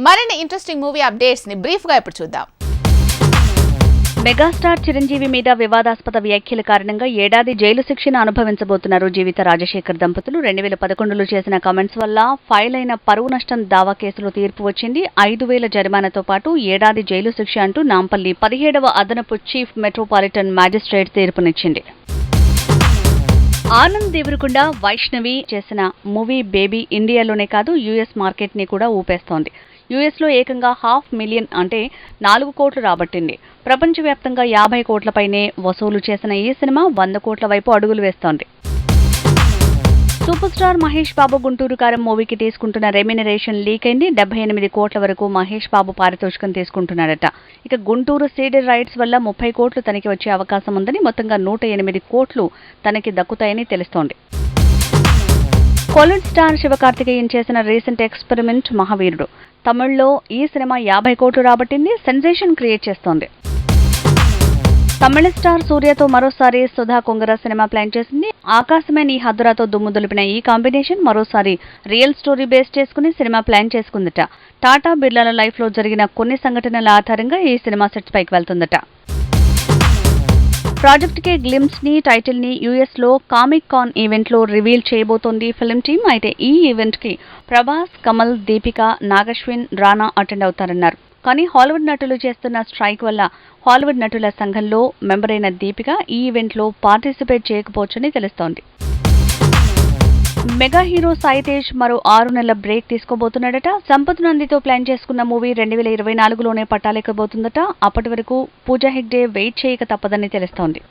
మరిన్ని interesting movie updates ని brief గా ఇప్పుడు చూద్దాం. మెగాస్టార్ చిరంజీవి మీద వివాదాస్పద వ్యాఖ్యల కారణంగా ఏడాది జైలు శిక్షను అనుభవించబోతున్నారు జీవిత రాజశేఖర్ దంపతులు. 2011లో చేసిన కామెంట్స్ వల్ల ఫైల్ అయిన పరువు నష్టం దావా కేసులో తీర్పు వచ్చింది. 5,000 జరిమానాతో పాటు ఏడాది జైలు శిక్ష అంటూ నాంపల్లి 17వ అదనపు చీఫ్ మెట్రోపాలిటన్ మ్యాజిస్ట్రేట్ తీర్పునిచ్చింది. ఆనంద్ దేవరకొండ, వైష్ణవి చేసిన మూవీ బేబీ ఇండియాలోనే కాదు యూఎస్ మార్కెట్ ని కూడా ఊపేస్తోంది. యూఎస్లో ఏకంగా 500,000 అంటే 4 కోట్లు రాబట్టింది. ప్రపంచవ్యాప్తంగా 50 కోట్లపైనే వసూలు చేసిన ఈ సినిమా 100 కోట్ల వైపు అడుగులు వేస్తోంది. సూపర్ స్టార్ మహేష్ బాబు గుంటూరు కారం మూవీకి తీసుకుంటున్న రెమ్యునరేషన్ లీక్ అయింది. 78 కోట్ల వరకు మహేష్ బాబు పారితోషికం తీసుకుంటున్నాడట. ఇక గుంటూరు సీడెడ్ రైట్స్ వల్ల 30 కోట్లు తనకి వచ్చే అవకాశం ఉందని, మొత్తంగా 108 కోట్లు తనకి దక్కుతాయని తెలుస్తోంది. కోలీవుడ్ స్టార్ శివకార్తికేయన్ చేసిన రీసెంట్ ఎక్స్పెరిమెంట్ మహావీరుడు. తమిళ్లో ఈ సినిమా 50 కోట్లు రాబట్టింది. సెన్సేషన్ క్రియేట్ చేస్తోంది. తమిళ స్టార్ సూర్యతో మరోసారి సుధా కొంగర సినిమా ప్లాన్ చేసింది. ఆకాశమే నీ హద్దురాతో దుమ్ము దులిపిన ఈ కాంబినేషన్ మరోసారి రియల్ స్టోరీ బేస్ చేసుకుని సినిమా ప్లాన్ చేసుకుందట. టాటా బిర్లాల లైఫ్ లో జరిగిన కొన్ని సంఘటనల ఆధారంగా ఈ సినిమా సెట్స్ పైకి వెళ్తుందట. ప్రాజెక్ట్ కే గ్లిమ్స్ ని టైటిల్ ని యూఎస్ లో కామిక్ కాన్ ఈవెంట్ లో రివీల్ చేయబోతోంది ఫిల్మ్ టీమ్. అయితే ఈ ఈవెంట్ కి ప్రభాస్, కమల్, దీపిక, నాగశ్విన్, రానా అటెండ్ అవుతారన్నారు. కానీ హాలీవుడ్ నటులు చేస్తున్న స్ట్రైక్ వల్ల హాలీవుడ్ నటుల సంఘంలో మెంబర్ అయిన దీపిక ఈ ఈవెంట్ లో పార్టిసిపేట్ చేయకపోవచ్చని తెలుస్తోంది. మెగా హీరో సాయి తేజ్ మరో 6 నెలల బ్రేక్ తీసుకోబోతున్నాడట. సంపత్ నందితో ప్లాన్ చేసుకున్న మూవీ 2024లోనే పట్టాలెక్కబోతుందట. అప్పటి వరకు పూజా హెగ్డే వెయిట్ చేయక తప్పదని తెలుస్తోంది.